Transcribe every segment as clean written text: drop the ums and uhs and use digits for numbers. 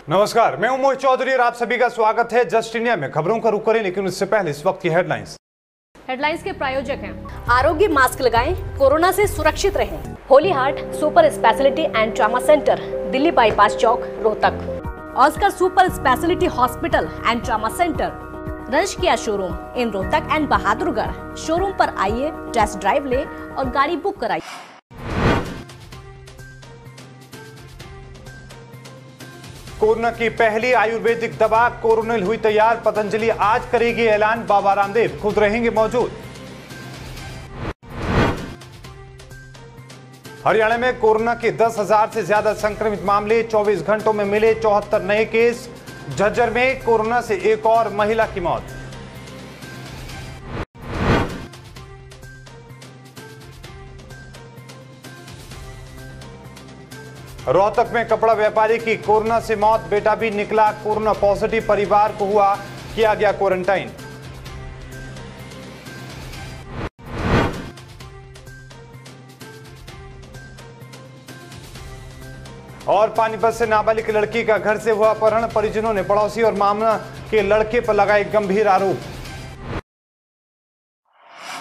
नमस्कार, मैं हूं मोहित चौधरी और आप सभी का स्वागत है जस्ट इंडिया में। खबरों का रुख करें, लेकिन उससे पहले इस वक्त की हेडलाइंस के प्रायोजक हैं आरोग्य मास्क लगाएं, कोरोना से सुरक्षित रहें। Holy Heart super speciality and trauma centre, Delhi bypass Chowk, Rohtak. Oscar super speciality hospital and trauma centre, रंश किया showroom in Rohtak and Bahadurgarh. Showroom पर आइए, टेस्ट ड्राइव ले और गाड़ी बुक कराइए। कोरोना की पहली आयुर्वेदिक दवा कोरोनिल हुई तैयार। पतंजलि आज करेगी ऐलान, बाबा रामदेव खुद रहेंगे मौजूद। हरियाणा में कोरोना के 10,000 से ज्यादा संक्रमित मामले, 24 घंटों में मिले 74 नए केस। झज्जर में कोरोना से एक और महिला की मौत। रोहतक में कपड़ा व्यापारी की कोरोना से मौत, बेटा भी निकला कोरोना पॉजिटिव, परिवार को हुआ, किया गया क्वारंटाइन। और पानीपत से नाबालिग लड़की का घर से हुआ अपहरण, परिजनों ने पड़ोसी और मामला के लड़के पर लगाए गंभीर आरोप।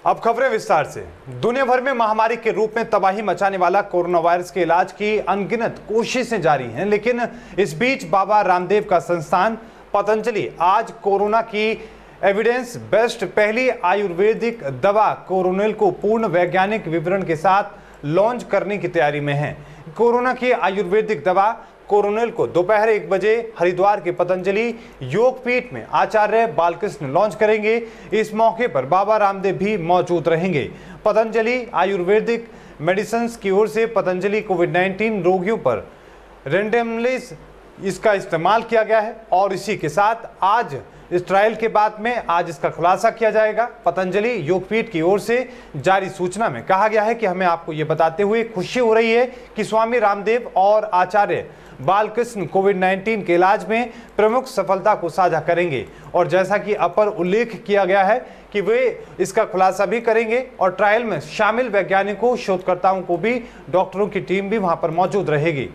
अब खबरें विस्तार से। दुनिया भर में महामारी के रूप में तबाही मचाने वाला कोरोना वायरस के इलाज की अनगिनत कोशिशें जारी हैं, लेकिन इस बीच बाबा रामदेव का संस्थान पतंजलि आज कोरोना की एविडेंस बेस्ड पहली आयुर्वेदिक दवा कोरोनिल को पूर्ण वैज्ञानिक विवरण के साथ लॉन्च करने की तैयारी में है। कोरोना की आयुर्वेदिक दवा कोरोनिल को दोपहर 1 बजे हरिद्वार के पतंजलि योगपीठ में आचार्य बालकृष्ण लॉन्च करेंगे। इस मौके पर बाबा रामदेव भी मौजूद रहेंगे। पतंजलि आयुर्वेदिक मेडिसिन की ओर से पतंजलि कोविड-19 रोगियों पर रेंडमली इसका इस्तेमाल किया गया है और इसी के साथ आज इस ट्रायल के बाद में आज इसका खुलासा किया जाएगा। पतंजलि योगपीठ की ओर से जारी सूचना में कहा गया है कि हमें आपको ये बताते हुए खुशी हो रही है कि स्वामी रामदेव और आचार्य बालकृष्ण कोविड-19 के इलाज में प्रमुख सफलता को साझा करेंगे और जैसा कि अपर उल्लेख किया गया है कि वे इसका खुलासा भी करेंगे और ट्रायल में शामिल वैज्ञानिकों, शोधकर्ताओं को भी, डॉक्टरों की टीम भी वहां पर मौजूद रहेगी।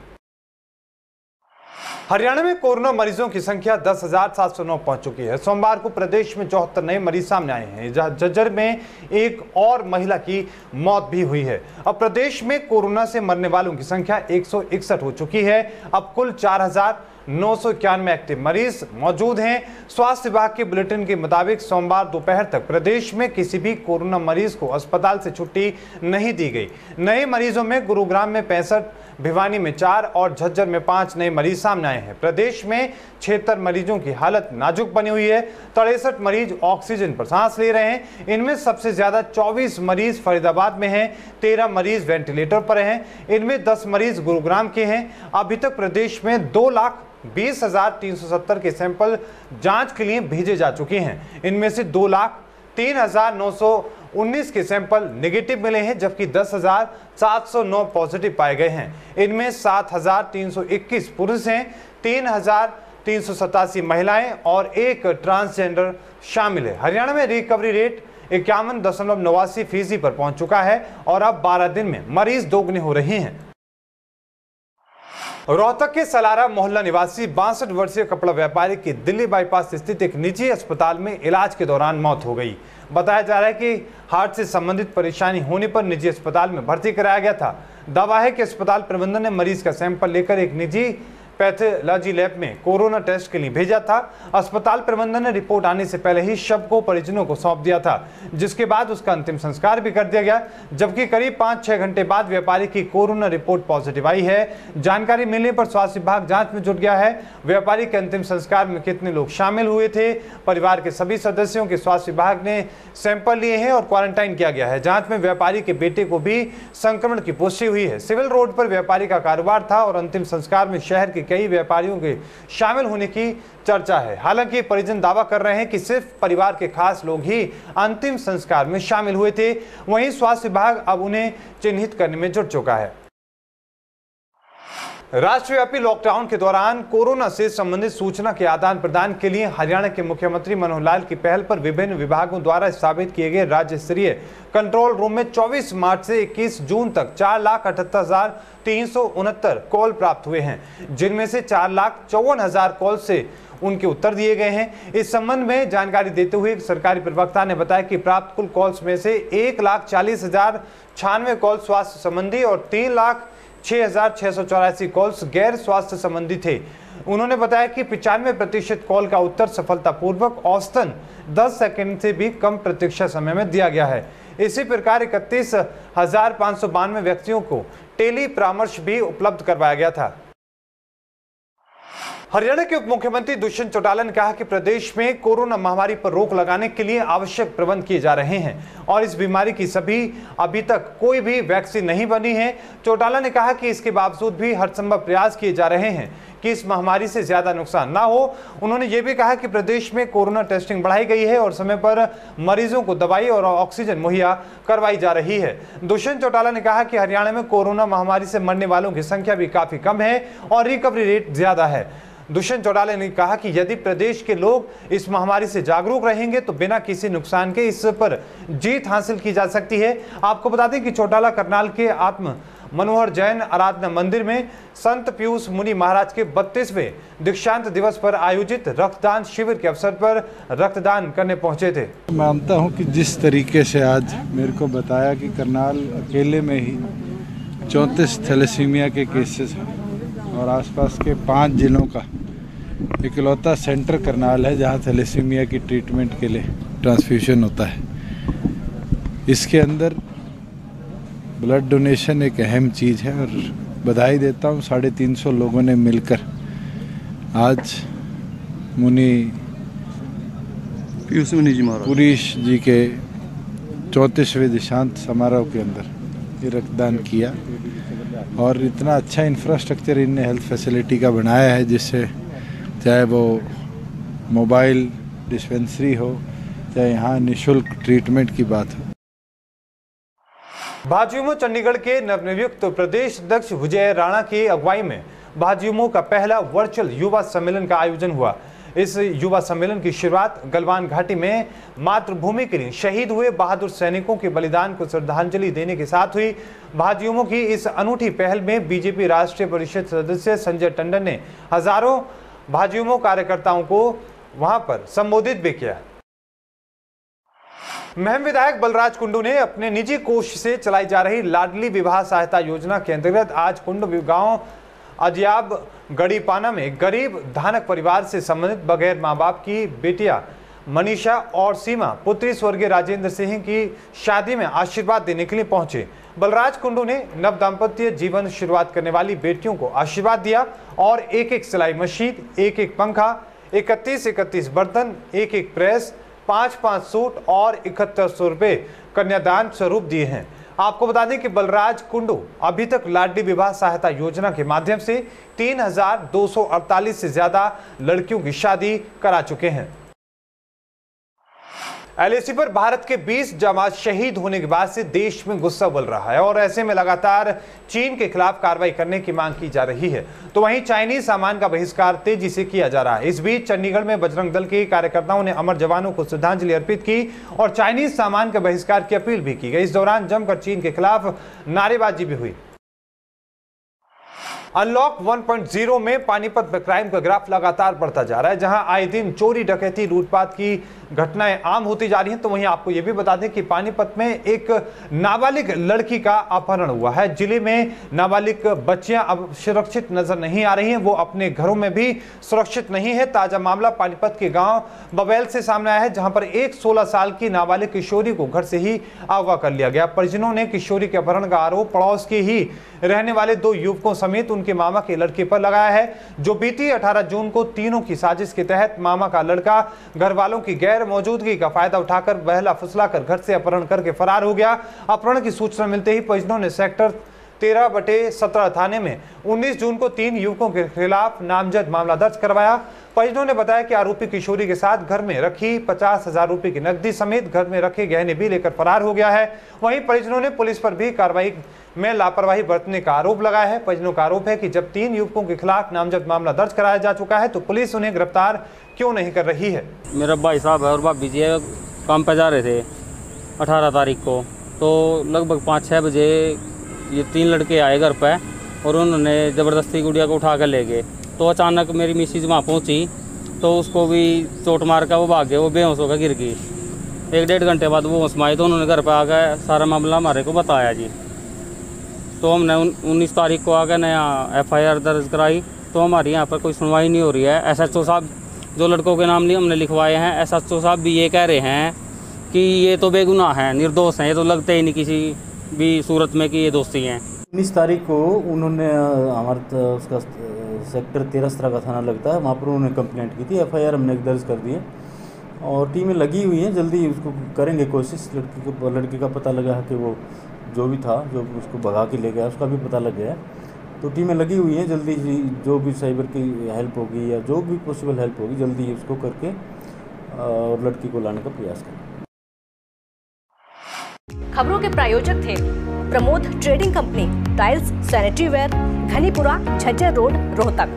हरियाणा में कोरोना मरीजों की संख्या 10,709 पहुंच चुकी है। सोमवार को प्रदेश में 74 नए मरीज सामने आए हैं। झज्जर में एक और महिला की मौत भी हुई है। अब प्रदेश में कोरोना से मरने वालों की संख्या 161 हो चुकी है। अब कुल 4,991 एक्टिव मरीज मौजूद हैं। स्वास्थ्य विभाग के बुलेटिन के मुताबिक सोमवार दोपहर तक प्रदेश में किसी भी कोरोना मरीज को अस्पताल से छुट्टी नहीं दी गई। नए मरीजों में गुरुग्राम में 65, भिवानी में 4 और झज्जर में 5 नए मरीज सामने आए हैं। प्रदेश में 76 मरीजों की हालत नाजुक बनी हुई है। 63 मरीज ऑक्सीजन पर सांस ले रहे हैं। इनमें सबसे ज्यादा 24 मरीज फरीदाबाद में हैं, 13 मरीज वेंटिलेटर पर हैं। इनमें 10 मरीज गुरुग्राम के हैं। अभी तक प्रदेश में 2,20,370 के सैंपल जांच के लिए भेजे जा चुके हैं। इनमें से 2,03,919 के सैंपल नेगेटिव मिले हैं, जबकि 10,709 पॉजिटिव पाए गए हैं। इनमें 7,321 पुरुष हैं, 3,387 महिलाएं और एक ट्रांसजेंडर शामिल है। हरियाणा में रिकवरी रेट 51.89% पर पहुंच चुका है और अब 12 दिन में मरीज दोगुने हो रहे हैं। रोहतक के सलारा मोहल्ला निवासी 62 वर्षीय कपड़ा व्यापारी की दिल्ली बाईपास स्थित एक निजी अस्पताल में इलाज के दौरान मौत हो गई। बताया जा रहा है कि हार्ट से संबंधित परेशानी होने पर निजी अस्पताल में भर्ती कराया गया था। दावा है कि अस्पताल प्रबंधन ने मरीज का सैंपल लेकर एक निजी पैथोलॉजी लैब में कोरोना टेस्ट के लिए भेजा था। अस्पताल प्रबंधन ने रिपोर्ट आने से पहले ही शव को परिजनों को सौंप दिया था, जिसके बाद उसका अंतिम संस्कार भी कर दिया गया, जबकि करीब 5-6 घंटे बाद व्यापारी की कोरोना रिपोर्ट पॉजिटिव आई है। जानकारी मिलने पर स्वास्थ्य विभाग जांच में जुट गया है। व्यापारी के अंतिम संस्कार में कितने लोग शामिल हुए थे, परिवार के सभी सदस्यों के स्वास्थ्य विभाग ने सैंपल लिए हैं और क्वारंटाइन किया गया है। जांच में व्यापारी के बेटे को भी संक्रमण की पुष्टि हुई है। सिविल रोड पर व्यापारी का कारोबार था और अंतिम संस्कार में शहर के कई व्यापारियों के शामिल होने की चर्चा है। हालांकि परिजन दावा कर रहे हैं कि सिर्फ परिवार के खास लोग ही अंतिम संस्कार में शामिल हुए थे। वहीं स्वास्थ्य विभाग अब उन्हें चिन्हित करने में जुट चुका है। राष्ट्रव्यापी लॉकडाउन के दौरान कोरोना से संबंधित सूचना के आदान प्रदान के लिए हरियाणा के मुख्यमंत्री मनोहर लाल की पहल पर विभिन्न विभागों द्वारा स्थापित किए गए राज्य स्तरीय कंट्रोल रूम में 24 मार्च से 21 जून तक 4,78,369 कॉल प्राप्त हुए हैं, जिनमें से 4,54,000 कॉल से उनके उत्तर दिए गए हैं। इस संबंध में जानकारी देते हुए एक सरकारी प्रवक्ता ने बताया कि प्राप्त कुल कॉल्स में से 1,40,096 कॉल स्वास्थ्य संबंधी और 3,06,684 कॉल्स गैर स्वास्थ्य संबंधी थे। उन्होंने बताया कि 95% कॉल का उत्तर सफलतापूर्वक औसतन 10 सेकंड से भी कम प्रतीक्षा समय में दिया गया है। इसी प्रकार 31,592 व्यक्तियों को टेली परामर्श भी उपलब्ध करवाया गया था। हरियाणा के उप मुख्यमंत्री दुष्यंत चौटाला ने कहा कि प्रदेश में कोरोना महामारी पर रोक लगाने के लिए आवश्यक प्रबंध किए जा रहे हैं और इस बीमारी की अभी तक कोई भी वैक्सीन नहीं बनी है। चौटाला ने कहा कि इसके बावजूद भी हर संभव प्रयास किए जा रहे हैं कि इस महामारी से ज्यादा नुकसान ना हो। उन्होंने ये भी कहा कि प्रदेश में कोरोना टेस्टिंग बढ़ाई गई है और समय पर मरीजों को दवाई और ऑक्सीजन मुहैया करवाई जा रही है। दुष्यंत चौटाला ने कहा कि हरियाणा में कोरोना महामारी से मरने वालों की संख्या भी काफी कम है और रिकवरी रेट ज्यादा है। दुष्यंत चौटाला ने कहा कि यदि प्रदेश के लोग इस महामारी से जागरूक रहेंगे तो बिना किसी नुकसान के इस पर जीत हासिल की जा सकती है। आपको बता दें कि चौटाला करनाल के आत्म मनोहर जैन आराधना मंदिर में संत पीयूष मुनि महाराज के 32वें दीक्षांत दिवस पर आयोजित रक्तदान शिविर के अवसर पर रक्तदान करने पहुंचे थे। मानता हूं कि जिस तरीके से आज मेरे को बताया कि करनाल अकेले में ही 34 थैलेसीमिया के केसेस हैं और आसपास के 5 जिलों का इकलौता सेंटर करनाल है जहां थैलेसीमिया की ट्रीटमेंट के लिए ट्रांसफ्यूजन होता है। इसके अंदर ब्लड डोनेशन एक अहम चीज़ है और बधाई देता हूं 350 लोगों ने मिलकर आज पीयूष जी के 34वें दीक्षांत समारोह के अंदर ये रक्तदान किया और इतना अच्छा इंफ्रास्ट्रक्चर इनने हेल्थ फैसिलिटी का बनाया है जिससे चाहे वो मोबाइल डिस्पेंसरी हो चाहे यहाँ निःशुल्क ट्रीटमेंट की बात हो। भाजयुमो चंडीगढ़ के नवनियुक्त प्रदेश अध्यक्ष विजय राणा की अगुवाई में भाजयुमो का पहला वर्चुअल युवा सम्मेलन का आयोजन हुआ। इस युवा सम्मेलन की शुरुआत गलवान घाटी में मातृभूमि के लिए शहीद हुए बहादुर सैनिकों के बलिदान को श्रद्धांजलि देने के साथ हुई। भाजयुमो की इस अनूठी पहल में बीजेपी राष्ट्रीय परिषद सदस्य संजय टंडन ने हजारों भाजयुमो कार्यकर्ताओं को वहां पर संबोधित भी किया। महम विधायक बलराज कुंडू ने अपने निजी कोष से चलाई जा रही लाडली विवाह सहायता योजना के अंतर्गत आज कुंडू गांव अजियाब गड़ीपाना में गरीब धानक परिवार से संबंधित बगैर मां बाप की बेटियां मनीषा और सीमा पुत्री स्वर्गीय राजेंद्र सिंह की शादी में आशीर्वाद देने के लिए पहुंचे। बलराज कुंडू ने नव दाम्पत्य जीवन शुरुआत करने वाली बेटियों को आशीर्वाद दिया और एक सिलाई मशीन, एक पंखा, 31 बर्तन, एक प्रेस, 5 सूट और 7100 रुपए कन्यादान स्वरूप दिए हैं। आपको बता दें कि बलराज कुंडू अभी तक लाडली विवाह सहायता योजना के माध्यम से 3,248 से ज्यादा लड़कियों की शादी करा चुके हैं। LAC पर भारत के 20 जांबाज शहीद होने के बाद से देश में गुस्सा उबल रहा है और ऐसे में लगातार चीन के खिलाफ कार्रवाई करने की मांग की जा रही है, तो वहीं चाइनीज सामान का बहिष्कार तेजी से किया जा रहा है। इस बीच चंडीगढ़ में बजरंग दल के कार्यकर्ताओं ने अमर जवानों को श्रद्धांजलि अर्पित की और चाइनीज सामान के बहिष्कार की अपील भी की गई। इस दौरान जमकर चीन के खिलाफ नारेबाजी भी हुई। अनलॉक 1.0 में पानीपत में क्राइम का ग्राफ लगातार बढ़ता जा रहा है, जहां आए दिन चोरी, डकैती, लूटपाट की घटनाएं आम होती जा रही हैं। तो वहीं आपको यह भी बता दें कि पानीपत में एक नाबालिग लड़की का अपहरण हुआ है। जिले में नाबालिग बच्चियां अब सुरक्षित नजर नहीं आ रही हैं, वो अपने घरों में भी सुरक्षित नहीं है। ताजा मामला पानीपत के गांव बबैल से सामने आया है, जहां पर एक 16 साल की नाबालिग किशोरी को घर से ही अगवा कर लिया गया। परिजनों ने किशोरी के अपहरण का आरोप पड़ोस के ही रहने वाले 2 युवकों समेत उनके मामा के लड़के पर लगाया है, जो बीती 18 जून को तीनों की साजिश के तहत मामा का लड़का घर वालों की गैर मौजूदगी का फायदा उठाकर बहला फुसलाकर घर से अपहरण करके फरार हो गया। अपहरण की सूचना मिलते ही परिजनों ने सेक्टर 13/17 थाने में 19 जून को 3 युवकों के खिलाफ नामजद मामला दर्ज करवाया। परिजनों ने बताया कि आरोपी किशोरी के साथ घर में रखी 50,000 रुपए की नकदी समेत घर में रखे गहने भी लेकर फरार हो गया है। वहीं परिजनों ने पुलिस पर भी कार्रवाई में लापरवाही बरतने का आरोप लगाया है। परिजनों का आरोप है कि जब 3 युवकों के खिलाफ नामजद मामला दर्ज कराया जा चुका है तो पुलिस उन्हें गिरफ्तार क्यों नहीं कर रही है। मेरा भाई साहब है और भाभी जी काम पे जा रहे थे 18 तारीख को, तो लगभग 5-6 बजे ये 3 लड़के आए घर पे और उन्होंने ज़बरदस्ती गुड़िया को उठा कर ले गए। तो अचानक मेरी मिसेज वहाँ पहुँची तो उसको भी चोट मार कर वो भाग गए, वो बेहोश होकर गिर गई। 1-1.5 घंटे बाद वो होश में आई तो उन्होंने घर पर आकर सारा मामला हमारे को बताया जी। तो हमने 19 तारीख को आकर नया FIR दर्ज कराई। तो हमारी यहाँ पर कोई सुनवाई नहीं हो रही है। SHO साहब जो लड़कों के नाम हमने लिखवाए हैं, SHO साहब भी ये कह रहे हैं कि ये तो बेगुनाह हैं, निर्दोष हैं, ये तो लगते ही नहीं किसी भी सूरत में कि ये दोस्ती हैं। 19 तारीख को उन्होंने हमारा उसका सेक्टर 13 का थाना लगता है, वहाँ पर उन्होंने कंप्लेंट की थी। FIR हमने दर्ज कर दी है और टीमें लगी हुई हैं, जल्दी उसको करेंगे कोशिश। लड़की का पता लगा कि वो जो भी था जो उसको भगा के ले गया उसका भी पता लग गया है। तो टीमें लगी हुई हैं, जल्दी जो भी साइबर की हेल्प होगी या जो भी पॉसिबल हेल्प होगी जल्दी उसको करके और लड़की को लाने का प्रयास करें। खबरों के प्रायोजक थे Pramod trading company, tiles, sanitary ware, Ghanipura, Jhajjar road, Rohtak.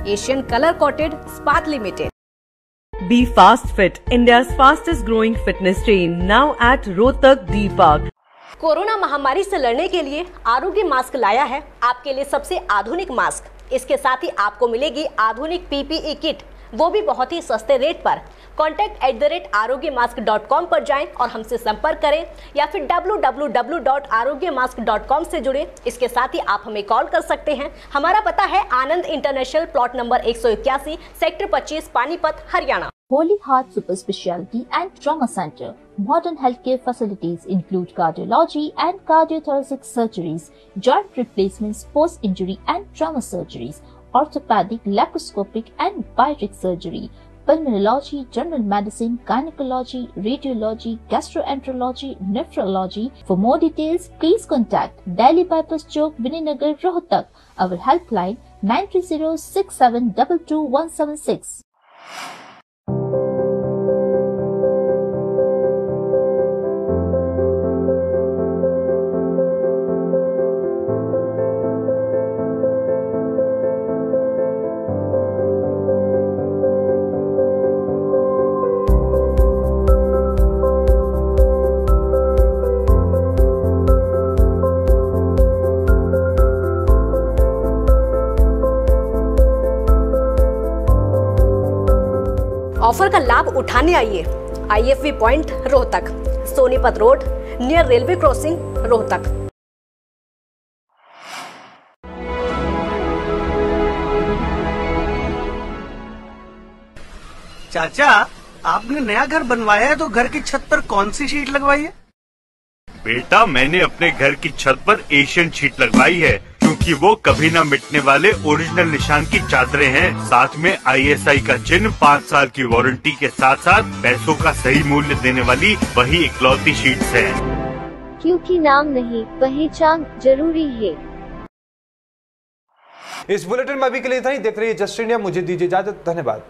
Asian colour coated Ispat limited. Be Fast Fit, India's fastest growing fitness chain, now at Rohtak D Park. Corona महामारी से लड़ने के लिए आरोग्य मास्क लाया है आपके लिए सबसे आधुनिक मास्क। इसके साथ ही आपको मिलेगी आधुनिक PPE किट, वो भी बहुत ही सस्ते रेट पर। contact@arogyamask.com पर जाएं और हमसे संपर्क करें या फिर www.arogyamask.com से जुड़ें। इसके साथ ही आप हमें कॉल कर सकते हैं। हमारा पता है Anand international, plot number 181, sector 25, Panipat, Haryana. Holy Heart Super Speciality and Trauma Center. Modern healthcare facilities include cardiology and cardiothoracic surgeries, joint replacements, post-injury and trauma surgeries, orthopedic, laparoscopic and bariatric surgery, pulmonology, general medicine, gynecology, radiology, gastroenterology, nephrology. For more details, please contact Delhi Bypass Chowk, Vininagar, Rohtak. Our helpline 93067222176. Offer का लाभ उठाने आइए IFV point Rohtak, Sonipat road, near railway crossing, Rohtak. चाचा, आपने नया घर बनवाया है तो घर की छत पर कौन सी शीट लगवाई है? बेटा, मैंने अपने घर की छत पर एशियन शीट लगवाई है क्योंकि वो कभी न मिटने वाले ओरिजिनल निशान की चादरें हैं। साथ में ISI का चिन्ह, 5 साल की वारंटी के साथ साथ पैसों का सही मूल्य देने वाली वही इकलौती शीट्स हैं। क्योंकि नाम नहीं, पहचान जरूरी है। इस बुलेटिन में अभी के लिए था ही। देख रही है जस्ट इंडिया। मुझे दीजिए इजाजत। धन्यवाद।